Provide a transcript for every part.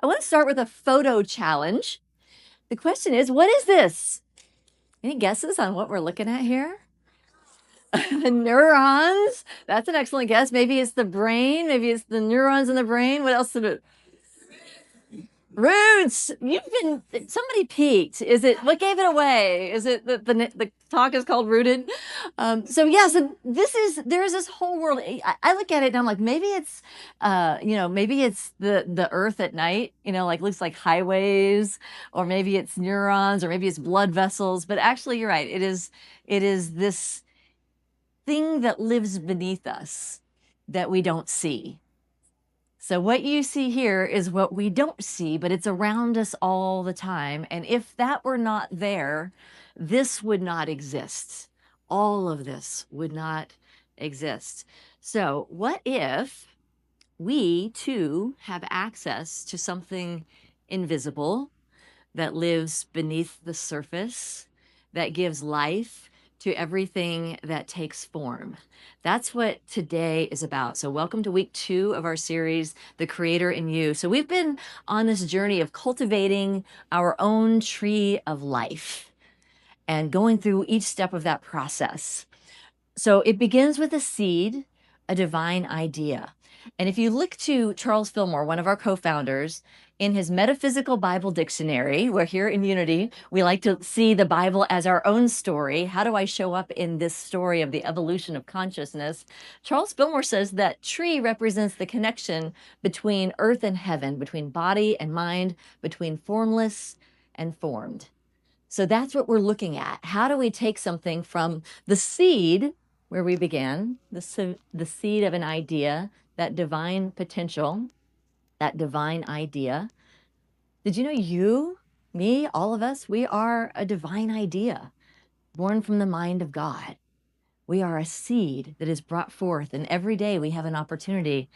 I want to start with a photo challenge. The question is, what is this? Any guesses on what we're looking at here? The neurons. That's an excellent guess. Maybe it's the brain. Maybe it's the neurons in the brain. What else did it? Roots. Somebody peaked. Is it, what gave it away? Is it the talk is called Rooted? So there's this whole world. I look at it and I'm like, maybe it's, maybe it's the earth at night, like looks like highways, or maybe it's neurons, or maybe it's blood vessels. But actually, you're right. It is this thing that lives beneath us that we don't see. So what you see here is what we don't see, but it's around us all the time. And if that were not there, this would not exist. All of this would not exist. So what if we too have access to something invisible that lives beneath the surface, that gives life to everything that takes form? That's what today is about. So welcome to week 2 of our series, The Creator in You. So we've been on this journey of cultivating our own tree of life and going through each step of that process. So it begins with a seed, a divine idea. And if you look to Charles Fillmore, one of our co-founders, in his Metaphysical Bible Dictionary, we're here in Unity, we like to see the Bible as our own story. How do I show up in this story of the evolution of consciousness? Charles Fillmore says that tree represents the connection between earth and heaven, between body and mind, between formless and formed. So that's what we're looking at. How do we take something from the seed where we began, the seed of an idea, that divine potential, that divine idea? Did you know you, me, all of us, we are a divine idea born from the mind of God. We are a seed that is brought forth, and every day we have an opportunity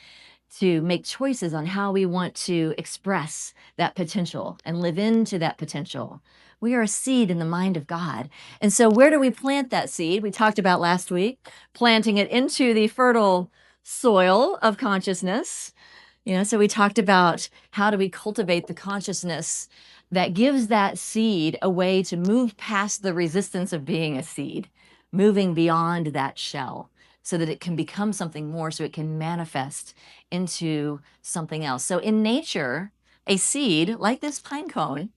to make choices on how we want to express that potential and live into that potential. We are a seed in the mind of God. And so where do we plant that seed? We talked about last week, planting it into the fertile soil of consciousness. So we talked about how do we cultivate the consciousness that gives that seed a way to move past the resistance of being a seed, moving beyond that shell, so that it can become something more, so it can manifest into something else. So in nature, a seed, like this pine cone,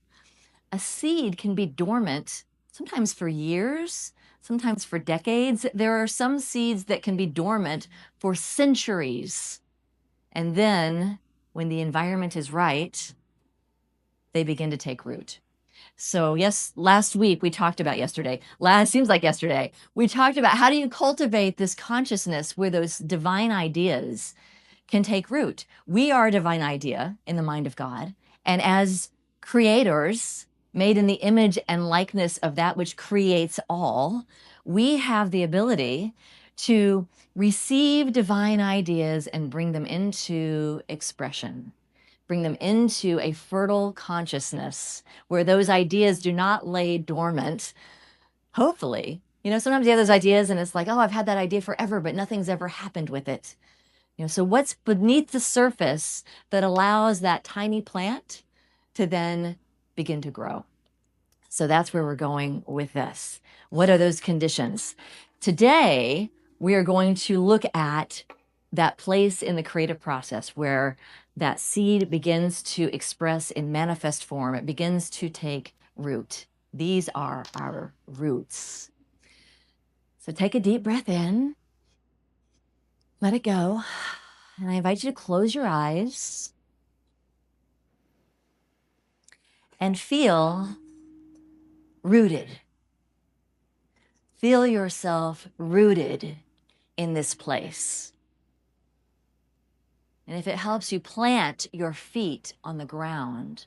a seed can be dormant sometimes for years, sometimes for decades. There are some seeds that can be dormant for centuries. And then when the environment is right, they begin to take root. So yes, last week we talked about seems like yesterday, we talked about how do you cultivate this consciousness where those divine ideas can take root. We are a divine idea in the mind of God. And as creators made in the image and likeness of that which creates all, we have the ability to receive divine ideas and bring them into expression, bring them into a fertile consciousness where those ideas do not lay dormant. Hopefully, sometimes you have those ideas and it's like, oh, I've had that idea forever, but nothing's ever happened with it. So what's beneath the surface that allows that tiny plant to then begin to grow? So that's where we're going with this. What are those conditions? Today, we are going to look at that place in the creative process where that seed begins to express in manifest form. It begins to take root. These are our roots. So take a deep breath in, let it go. And I invite you to close your eyes and feel rooted. Feel yourself rooted in this place. And if it helps you, plant your feet on the ground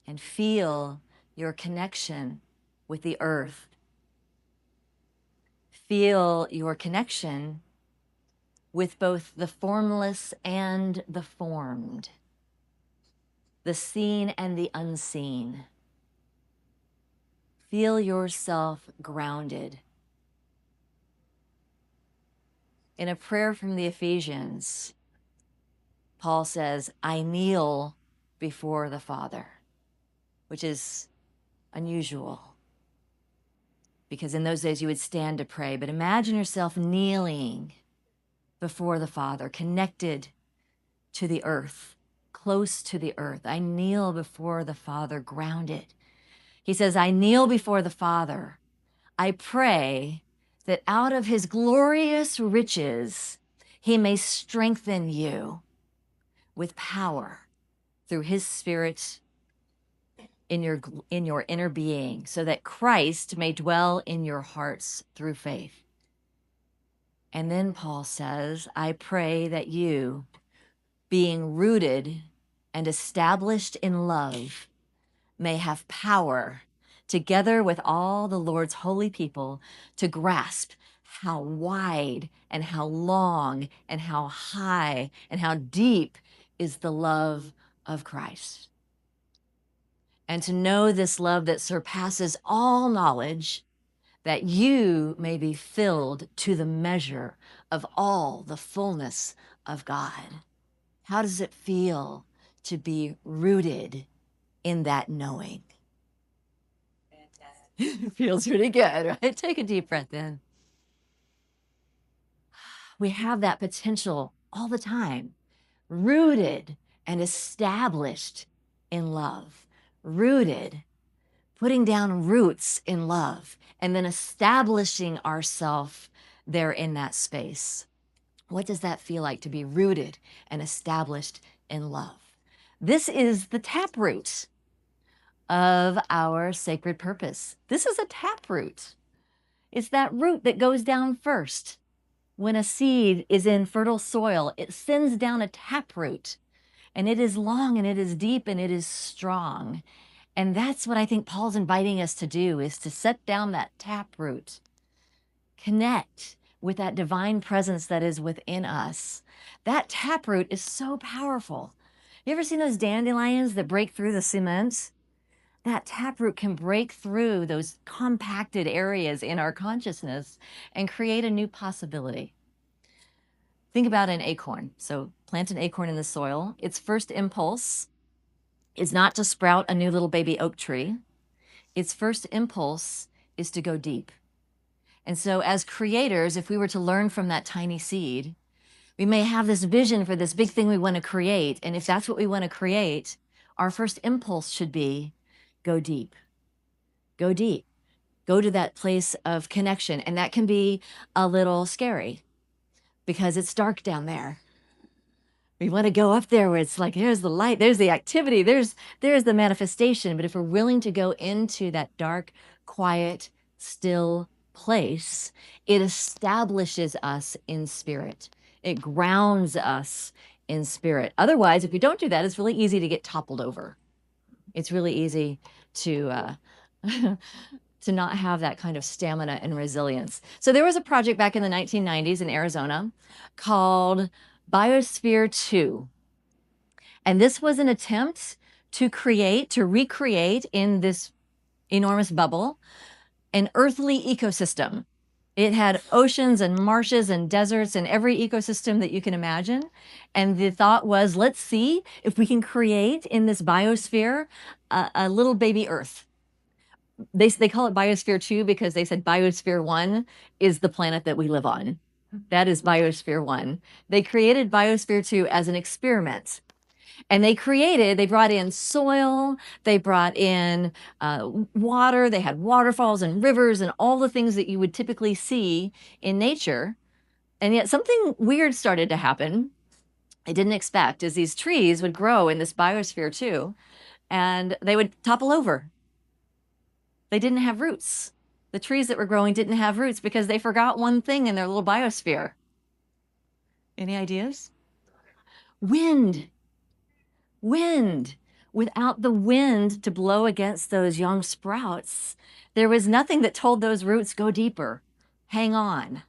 and feel your connection with the earth. Feel your connection with both the formless and the formed, the seen and the unseen. Feel yourself grounded. In a prayer from the Ephesians, Paul says, I kneel before the Father, which is unusual because in those days you would stand to pray. But imagine yourself kneeling before the Father, connected to the earth, close to the earth. I kneel before the Father, grounded. He says, I kneel before the Father. I pray that out of his glorious riches, he may strengthen you with power through his Spirit in your inner being, so that Christ may dwell in your hearts through faith. And then Paul says, I pray that you, being rooted and established in love, may have power, together with all the Lord's holy people, to grasp how wide and how long and how high and how deep is the love of Christ. And to know this love that surpasses all knowledge, that you may be filled to the measure of all the fullness of God. How does it feel to be rooted in that knowing? It feels pretty good, right? Take a deep breath in. We have that potential all the time, rooted and established in love, rooted, putting down roots in love, and then establishing ourselves there in that space. What does that feel like to be rooted and established in love? This is the taproot of our sacred purpose. This is a taproot. It's that root that goes down first. When a seed is in fertile soil, it sends down a taproot, and it is long and it is deep and it is strong. And that's what I think Paul's inviting us to do, is to set down that taproot, connect with that divine presence that is within us. That taproot is so powerful. You ever seen those dandelions that break through the cement? That taproot can break through those compacted areas in our consciousness and create a new possibility. Think about an acorn. So plant an acorn in the soil. Its first impulse is not to sprout a new little baby oak tree. Its first impulse is to go deep. And so as creators, if we were to learn from that tiny seed, we may have this vision for this big thing we want to create. And if that's what we want to create, our first impulse should be go deep. Go deep. Go to that place of connection. And that can be a little scary because it's dark down there. We want to go up there where it's like, there's the light, there's the activity, there's the manifestation. But if we're willing to go into that dark, quiet, still place, it establishes us in spirit. It grounds us in spirit. Otherwise, if we don't do that, it's really easy to get toppled over. It's really easy to to not have that kind of stamina and resilience. So there was a project back in the 1990s in Arizona called Biosphere 2. And this was an attempt to recreate in this enormous bubble, an earthly ecosystem. It had oceans and marshes and deserts and every ecosystem that you can imagine. And the thought was, let's see if we can create in this biosphere a little baby Earth. They call it Biosphere 2 because they said Biosphere 1 is the planet that we live on. That is Biosphere 1. They created Biosphere 2 as an experiment. And they brought in soil, they brought in water, they had waterfalls and rivers and all the things that you would typically see in nature. And yet something weird started to happen. I didn't expect, is these trees would grow in this Biosphere 2 and they would topple over. They didn't have roots. The trees that were growing didn't have roots because they forgot one thing in their little biosphere. Any ideas? Wind. Without the wind to blow against those young sprouts, there was nothing that told those roots, go deeper, hang on.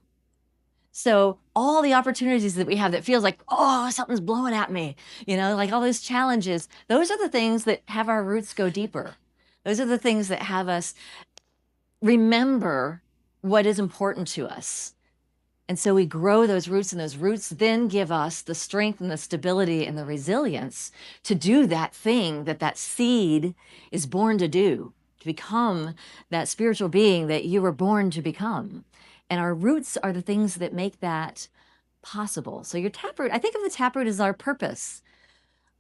So all the opportunities that we have that feels like, oh, something's blowing at me, like all those challenges, those are the things that have our roots go deeper. Those are the things that have us remember what is important to us. And so we grow those roots, and those roots then give us the strength and the stability and the resilience to do that thing that that seed is born to do, to become that spiritual being that you were born to become. And our roots are the things that make that possible. So your taproot, I think of the taproot as our purpose.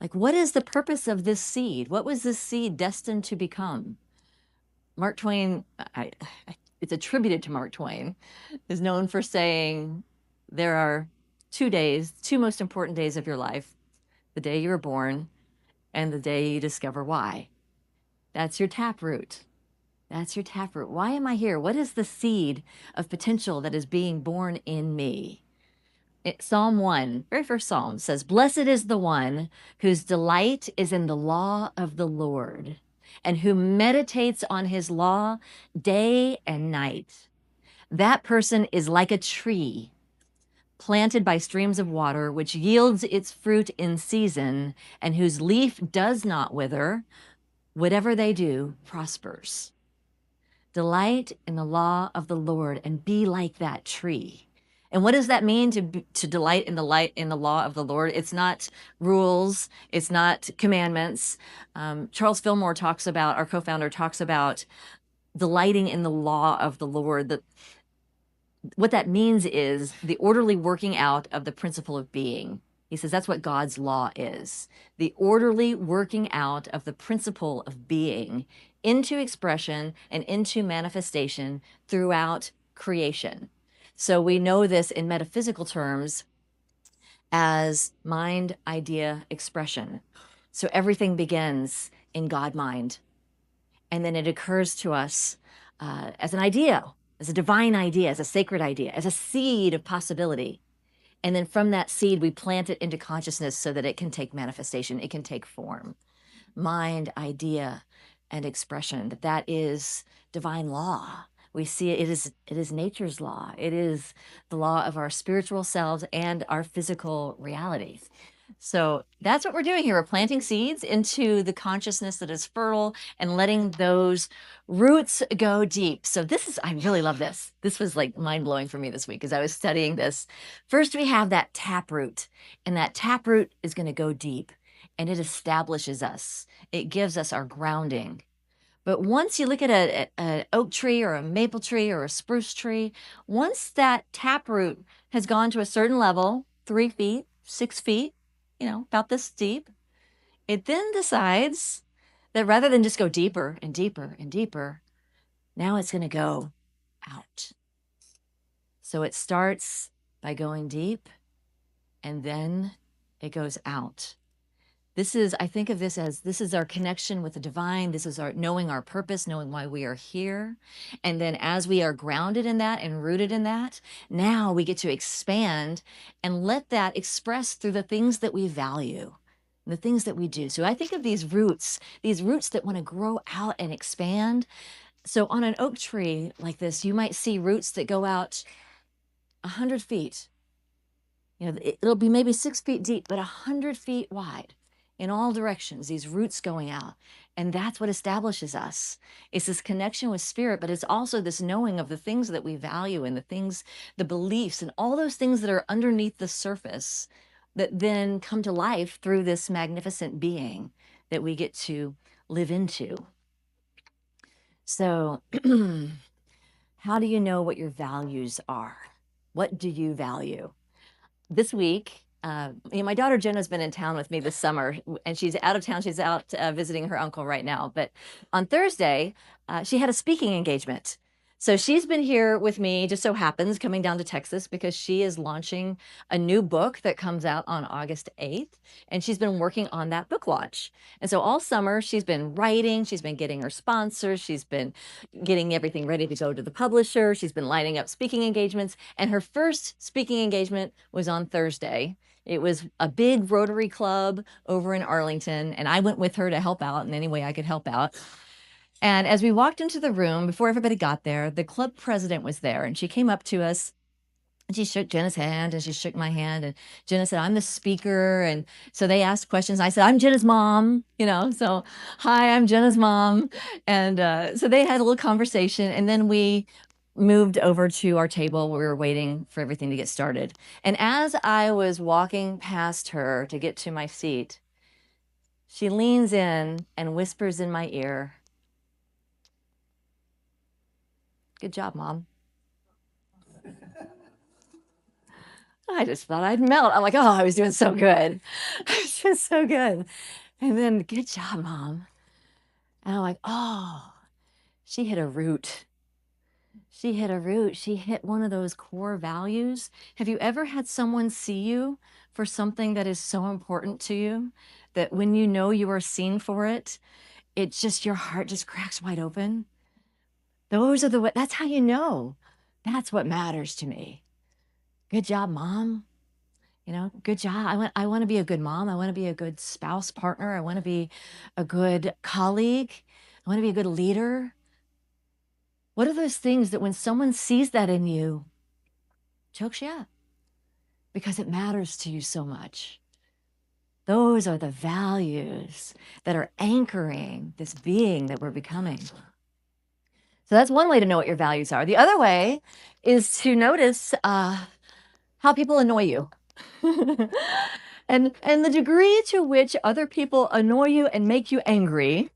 Like, what is the purpose of this seed? What was this seed destined to become? Mark Twain, it's attributed to Mark Twain, is known for saying there are 2 days, two most important days of your life: the day you were born and the day you discover why. That's your taproot. That's your taproot. Why am I here? What is the seed of potential that is being born in me? Psalm 1, very first Psalm, says, "Blessed is the one whose delight is in the law of the Lord, and who meditates on his law day and night. That person is like a tree planted by streams of water, which yields its fruit in season, and whose leaf does not wither. Whatever they do prospers." Delight in the law of the Lord and be like that tree. And what does that mean to delight in the law of the Lord? It's not rules. It's not commandments. Charles Fillmore talks about, our co-founder talks about delighting in the law of the Lord. What that means is the orderly working out of the principle of being. He says that's what God's law is. The orderly working out of the principle of being into expression and into manifestation throughout creation. So we know this in metaphysical terms as mind, idea, expression. So everything begins in God mind. And then it occurs to us as an idea, as a divine idea, as a sacred idea, as a seed of possibility. And then from that seed, we plant it into consciousness so that it can take manifestation, it can take form. Mind, idea, and expression, that is divine law. We see it is nature's law. It is the law of our spiritual selves and our physical realities. So that's what we're doing here. We're planting seeds into the consciousness that is fertile and letting those roots go deep. So I really love this. This was like mind blowing for me this week as I was studying this. First, we have that taproot, and that taproot is going to go deep, and it establishes us. It gives us our grounding. But once you look at an oak tree or a maple tree or a spruce tree, once that taproot has gone to a certain level, 3 feet, 6 feet, about this deep, it then decides that rather than just go deeper and deeper and deeper, now it's going to go out. So it starts by going deep, and then it goes out. I think of this as our connection with the divine. This is our knowing our purpose, knowing why we are here. And then as we are grounded in that and rooted in that, now we get to expand and let that express through the things that we value, the things that we do. So I think of these roots that want to grow out and expand. So on an oak tree like this, you might see roots that go out 100 feet. It'll be maybe 6 feet deep, but 100 feet wide. In all directions, these roots going out. And that's what establishes us. It's this connection with spirit, but it's also this knowing of the things that we value and the beliefs and all those things that are underneath the surface that then come to life through this magnificent being that we get to live into. So how do you know what your values are? What do you value? This week, my daughter Jenna's been in town with me this summer, and she's out of town. She's out visiting her uncle right now. But on Thursday, she had a speaking engagement. So she's been here with me, just so happens, coming down to Texas because she is launching a new book that comes out on August 8th. And she's been working on that book launch. And so all summer, she's been writing, she's been getting her sponsors, she's been getting everything ready to go to the publisher, she's been lining up speaking engagements. And her first speaking engagement was on Thursday. It was a big Rotary Club over in Arlington, and I went with her to help out in any way I could help out. And as we walked into the room, before everybody got there, the club president was there, and she came up to us, and she shook Jenna's hand, and she shook my hand, and Jenna said, "I'm the speaker." And so they asked questions. I said, "I'm Jenna's mom," so, "Hi, I'm Jenna's mom." And so they had a little conversation, and then we moved over to our table. We were waiting for everything to get started. And as I was walking past her to get to my seat, she leans in and whispers in my ear, "Good job, Mom." I just thought I'd melt. I'm like, oh, I was doing so good. I was doing so good. And then, "Good job, Mom." And I'm like, oh, she hit a root. She hit a root. She hit one of those core values. Have you ever had someone see you for something that is so important to you that when you know you are seen for it, it just, your heart just cracks wide open? Those are that's how you know. That's what matters to me. Good job, Mom. Good job. I want to be a good mom. I want to be a good spouse partner. I want to be a good colleague. I want to be a good leader. What are those things that when someone sees that in you, chokes you up because it matters to you so much? Those are the values that are anchoring this being that we're becoming. So that's one way to know what your values are. The other way is to notice how people annoy you. And the degree to which other people annoy you and make you angry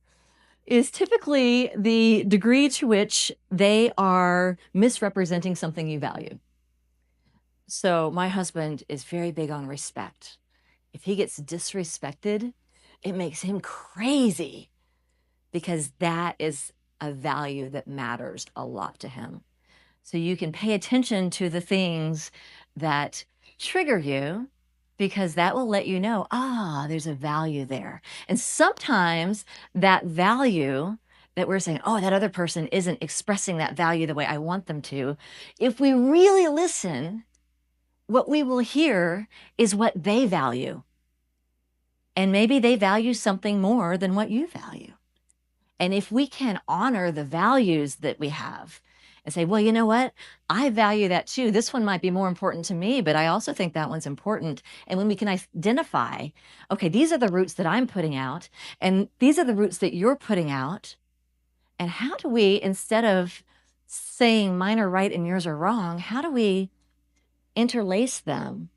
is typically the degree to which they are misrepresenting something you value. So my husband is very big on respect. If he gets disrespected, it makes him crazy because that is a value that matters a lot to him. So you can pay attention to the things that trigger you because that will let you know, there's a value there. And sometimes that value that we're saying, oh, that other person isn't expressing that value the way I want them to. If we really listen, what we will hear is what they value. And maybe they value something more than what you value. And if we can honor the values that we have and say, well, you know what? I value that too. This one might be more important to me, but I also think that one's important. And when we can identify, okay, these are the roots that I'm putting out, and these are the roots that you're putting out. And how do we, instead of saying mine are right and yours are wrong, how do we interlace them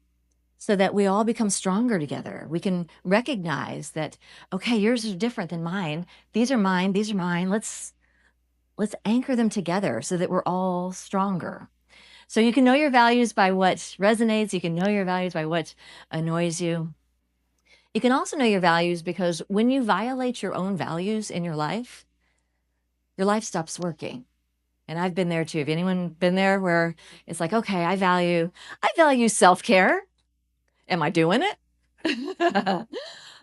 so that we all become stronger together? We can recognize that, okay, yours are different than mine. These are mine. These are mine. Let's anchor them together so that we're all stronger. So you can know your values by what resonates. You can know your values by what annoys you. You can also know your values because when you violate your own values in your life stops working. And I've been there too. Have anyone been there where it's like, okay, I value self-care. Am I doing it?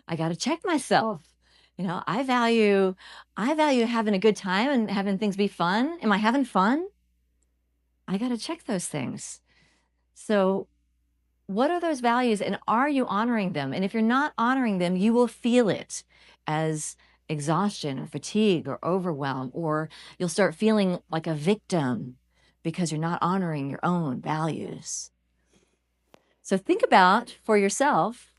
I got to check myself. I value having a good time and having things be fun. Am I having fun? I got to check those things. So what are those values and are you honoring them? And if you're not honoring them, you will feel it as exhaustion or fatigue or overwhelm, or you'll start feeling like a victim because you're not honoring your own values. So think about for yourself,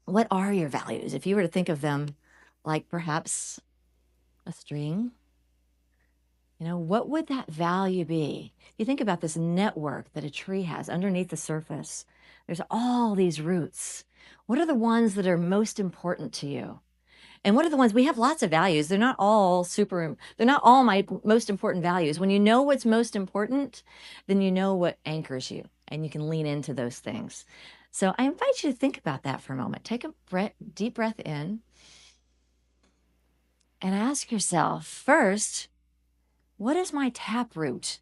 what are your values? If you were to think of them like perhaps a string, what would that value be? You think about this network that a tree has underneath the surface. There's all these roots. What are the ones that are most important to you? And what are the ones, we have lots of values. They're not all my most important values. When you know what's most important, then you know what anchors you and you can lean into those things. So I invite you to think about that for a moment. Take a deep breath in and ask yourself first, what is my taproot?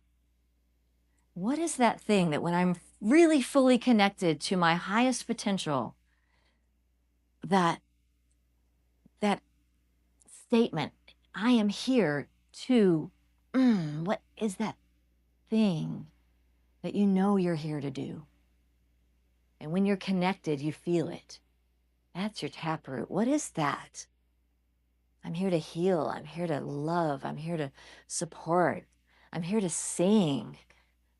What is that thing that when I'm really fully connected to my highest potential, that statement, I am here to, what is that thing that you know you're here to do? And when you're connected, you feel it. That's your taproot. What is that? I'm here to heal. I'm here to love. I'm here to support. I'm here to sing.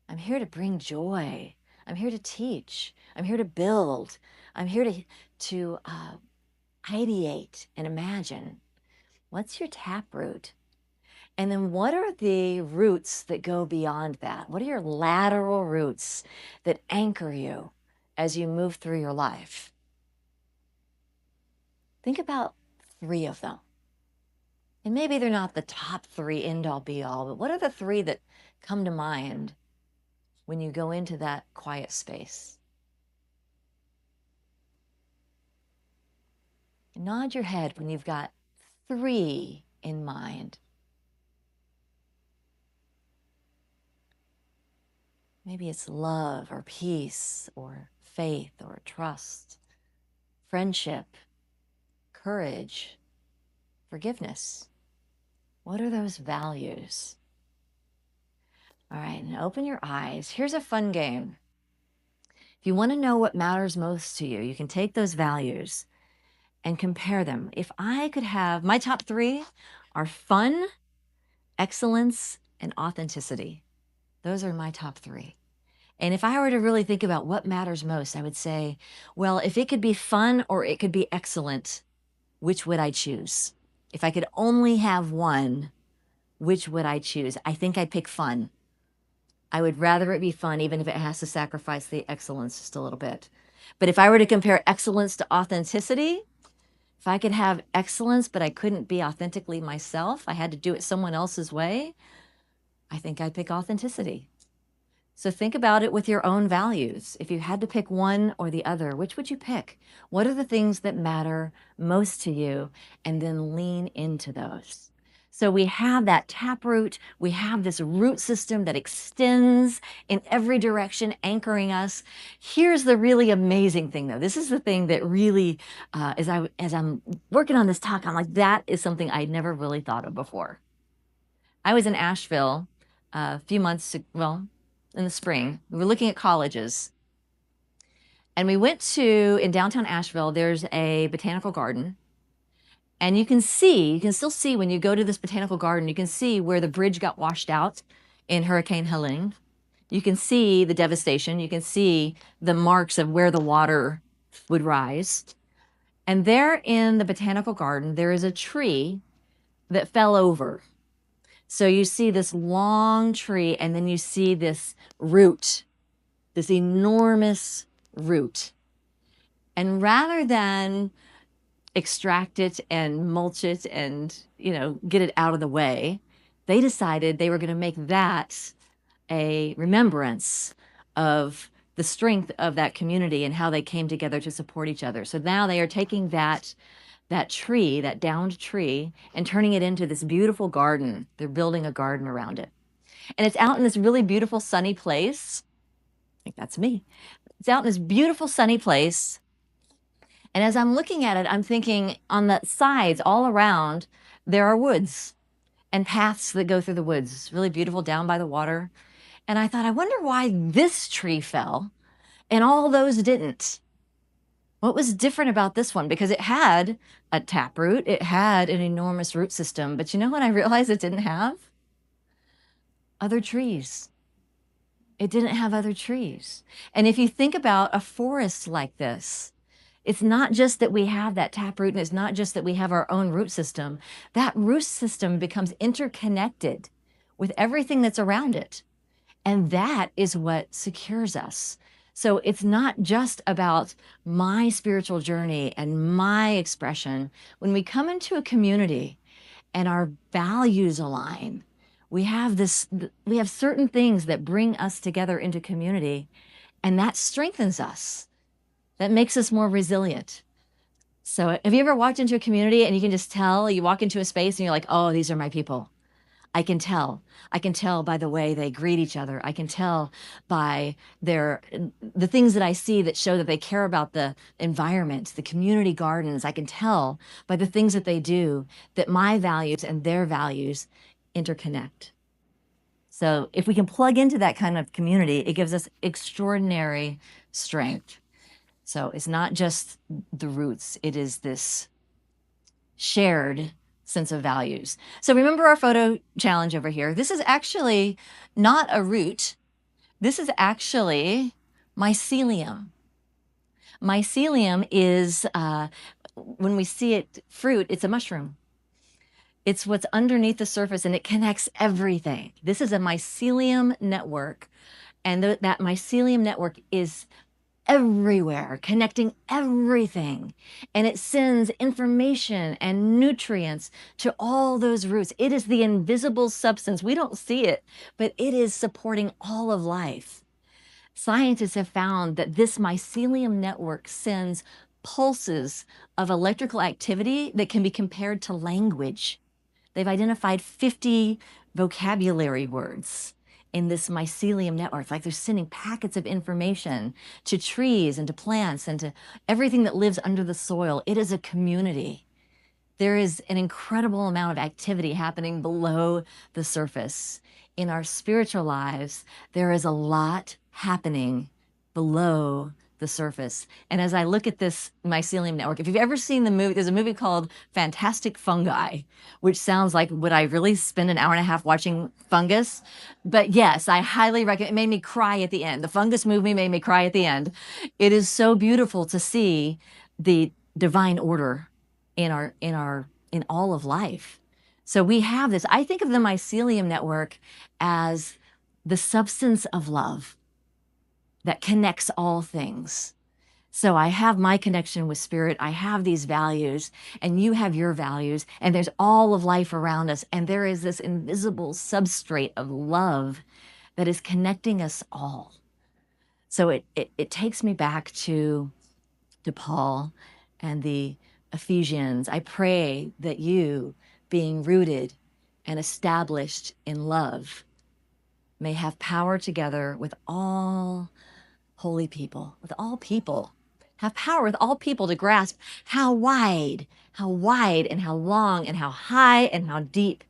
I'm here to bring joy. I'm here to teach. I'm here to build. I'm here to ideate and imagine. What's your taproot? And then what are the roots that go beyond that? What are your lateral roots that anchor you as you move through your life? Think about 3 of them. And maybe they're not the top 3 end all be all, but what are the 3 that come to mind when you go into that quiet space? Nod your head when you've got 3 in mind. Maybe it's love or peace or faith or trust, friendship, courage, forgiveness. What are those values? All right, and open your eyes. Here's a fun game. If you want to know what matters most to you, you can take those values and compare them. If I could have, my top 3 are fun, excellence, and authenticity. Those are my top 3. And if I were to really think about what matters most, I would say, well, if it could be fun or it could be excellent, which would I choose? If I could only have one, which would I choose? I think I'd pick fun. I would rather it be fun, even if it has to sacrifice the excellence just a little bit. But if I were to compare excellence to authenticity, if I could have excellence, but I couldn't be authentically myself, I had to do it someone else's way, I think I'd pick authenticity. So think about it with your own values. If you had to pick one or the other, which would you pick? What are the things that matter most to you? And then lean into those. So we have that taproot. We have this root system that extends in every direction, anchoring us. Here's the really amazing thing, though. This is the thing that really, as I'm working on this talk, I'm like, that is something I'd never really thought of before. I was in Asheville a few months, well, in the spring. We were looking at colleges. And we went to, in downtown Asheville, there's a botanical garden. And you can still see when you go to this botanical garden, you can see where the bridge got washed out in Hurricane Helene. You can see the devastation. You can see the marks of where the water would rise. And there in the botanical garden, there is a tree that fell over. So you see this long tree, and then you see this root, this enormous root. And rather than extract it and mulch it and, get it out of the way, they decided they were going to make that a remembrance of the strength of that community and how they came together to support each other. So now they are taking that tree, that downed tree, and turning it into this beautiful garden. They're building a garden around it. And it's out in this really beautiful sunny place. I think that's me. It's out in this beautiful sunny place. And as I'm looking at it, I'm thinking on the sides all around, there are woods and paths that go through the woods. It's really beautiful down by the water. And I thought, I wonder why this tree fell and all those didn't. What was different about this one? Because it had a taproot, it had an enormous root system, but you know what I realized it didn't have? Other trees. It didn't have other trees. And if you think about a forest like this, it's not just that we have that taproot, and it's not just that we have our own root system. That root system becomes interconnected with everything that's around it. And that is what secures us. So it's not just about my spiritual journey and my expression. When we come into a community and our values align, we have certain things that bring us together into community, and that strengthens us. That makes us more resilient. So have you ever walked into a community and you can just tell, you walk into a space and you're like, oh, these are my people. I can tell. I can tell by the way they greet each other. I can tell by the things that I see that show that they care about the environment, the community gardens. I can tell by the things that they do that my values and their values interconnect. So if we can plug into that kind of community, it gives us extraordinary strength. So it's not just the roots, it is this shared sense of values. So remember our photo challenge over here. This is actually not a root. This is actually mycelium. Mycelium is, when we see it fruit, it's a mushroom. It's what's underneath the surface, and it connects everything. This is a mycelium network, and that mycelium network is everywhere, connecting everything. And it sends information and nutrients to all those roots. It is the invisible substance. We don't see it, but it is supporting all of life. Scientists have found that this mycelium network sends pulses of electrical activity that can be compared to language. They've identified 50 vocabulary words in this mycelium network. It's like they're sending packets of information to trees and to plants and to everything that lives under the soil. It is a community. There is an incredible amount of activity happening below the surface. In our spiritual lives, there is a lot happening below the surface. And as I look at this mycelium network, if you've ever seen the movie, there's a movie called Fantastic Fungi, which sounds like, would I really spend an hour and a half watching fungus? But yes, I highly recommend. It made me cry at the end. The fungus movie made me cry at the end. It is so beautiful to see the divine order in all of life. So we have this. I think of the mycelium network as the substance of love that connects all things. So I have my connection with spirit. I have these values, and you have your values, and there's all of life around us. And there is this invisible substrate of love that is connecting us all. So it takes me back to Paul and the Ephesians. I pray that you, being rooted and established in love, may have power together with all holy people, have power with all people to grasp how wide and how long and how high and how deep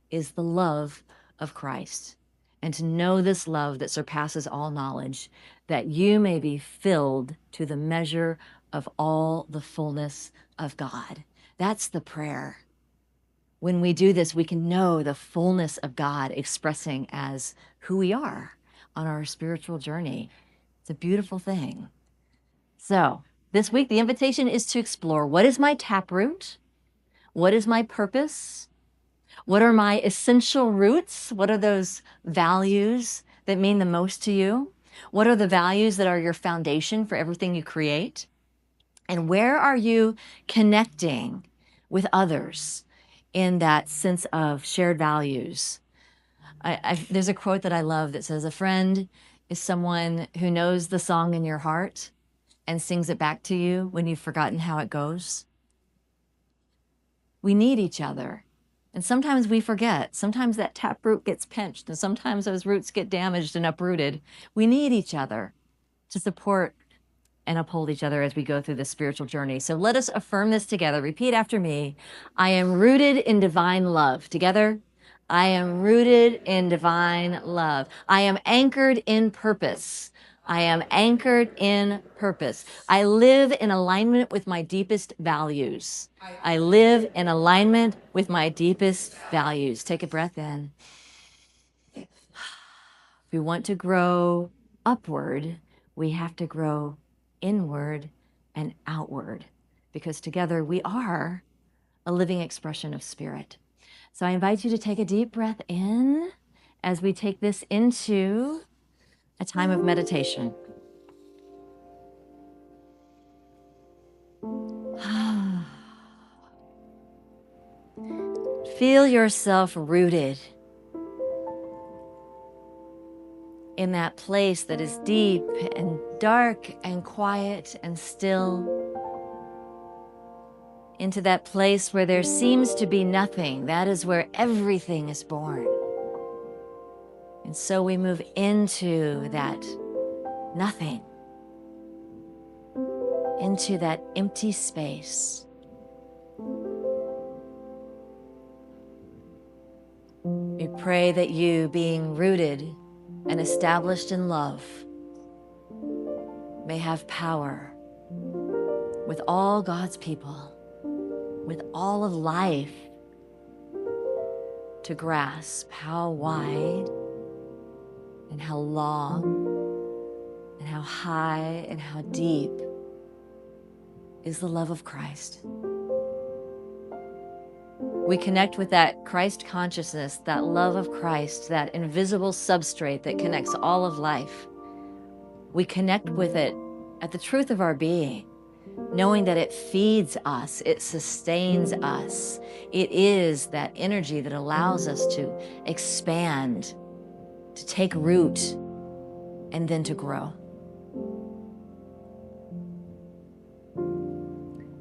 is the love of Christ. And to know this love that surpasses all knowledge, that you may be filled to the measure of all the fullness of God. That's the prayer. When we do this, we can know the fullness of God expressing as who we are on our spiritual journey. It's a beautiful thing. So this week, the invitation is to explore: what is my taproot? What is my purpose? What are my essential roots? What are those values that mean the most to you? What are the values that are your foundation for everything you create? And where are you connecting with others in that sense of shared values? There's a quote that I love that says, "A friend is someone who knows the song in your heart and sings it back to you when you've forgotten how it goes." We need each other. And sometimes we forget. Sometimes that taproot gets pinched, and sometimes those roots get damaged and uprooted. We need each other to support and uphold each other as we go through this spiritual journey. So let us affirm this together. Repeat after me. I am rooted in divine love. Together. I am rooted in divine love. I am anchored in purpose. I am anchored in purpose. I live in alignment with my deepest values. I live in alignment with my deepest values. Take a breath in. If we want to grow upward, we have to grow inward and outward, because together we are a living expression of spirit. So I invite you to take a deep breath in as we take this into a time of meditation. Feel yourself rooted in that place that is deep and dark and quiet and still, into that place where there seems to be nothing. That is where everything is born. And so we move into that nothing, into that empty space. We pray that you, being rooted and established in love, may have power with all God's people, with all of life, to grasp how wide and how long and how high and how deep is the love of Christ. We connect with that Christ consciousness, that love of Christ, that invisible substrate that connects all of life. We connect with it at the truth of our being, knowing that it feeds us, it sustains us. It is that energy that allows us to expand, to take root, and then to grow.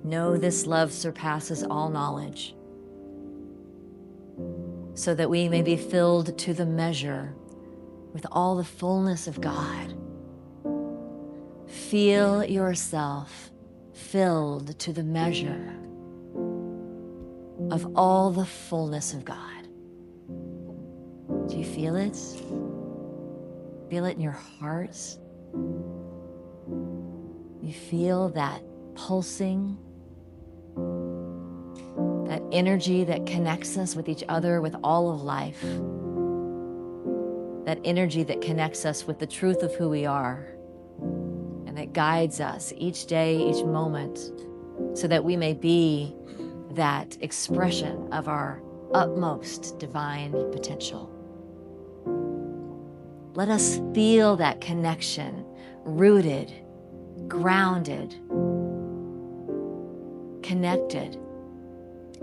Know this love surpasses all knowledge, so that we may be filled to the measure with all the fullness of God. Feel yourself filled to the measure of all the fullness of God. Do you feel it? Feel it in your heart? You feel that pulsing, that energy that connects us with each other, with all of life. That energy that connects us with the truth of who we are, and that guides us each day, each moment, so that we may be that expression of our utmost divine potential. Let us feel that connection, rooted, grounded, connected,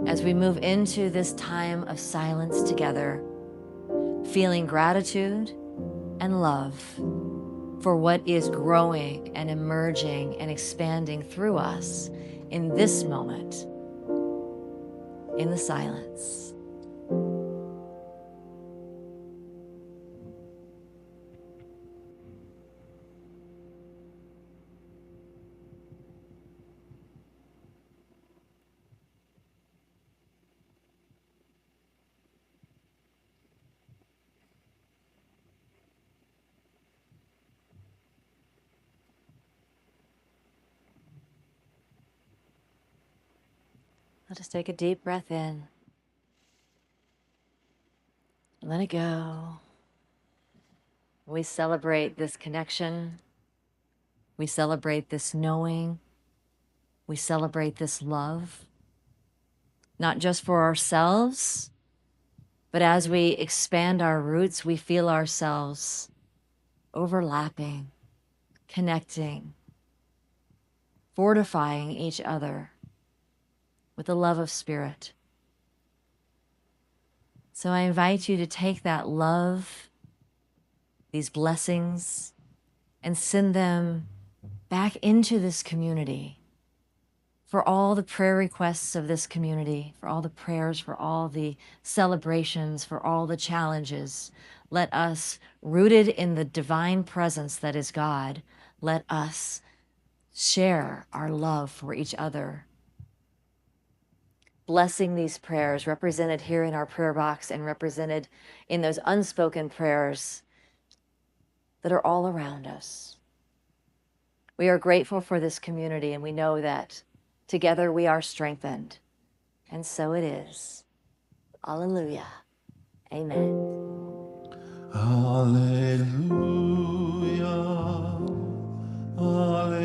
as we move into this time of silence together, feeling gratitude and love for what is growing and emerging and expanding through us in this moment, in the silence. Let us take a deep breath in. Let it go. We celebrate this connection. We celebrate this knowing. We celebrate this love, not just for ourselves, but as we expand our roots, we feel ourselves overlapping, connecting, fortifying each other with the love of Spirit. So I invite you to take that love, these blessings, and send them back into this community, for all the prayer requests of this community, for all the prayers, for all the celebrations, for all the challenges. Let us, rooted in the divine presence that is God, let us share our love for each other. Blessing these prayers represented here in our prayer box and represented in those unspoken prayers that are all around us. We are grateful for this community, and we know that together we are strengthened. And so it is. Alleluia. Amen. Alleluia. Alleluia.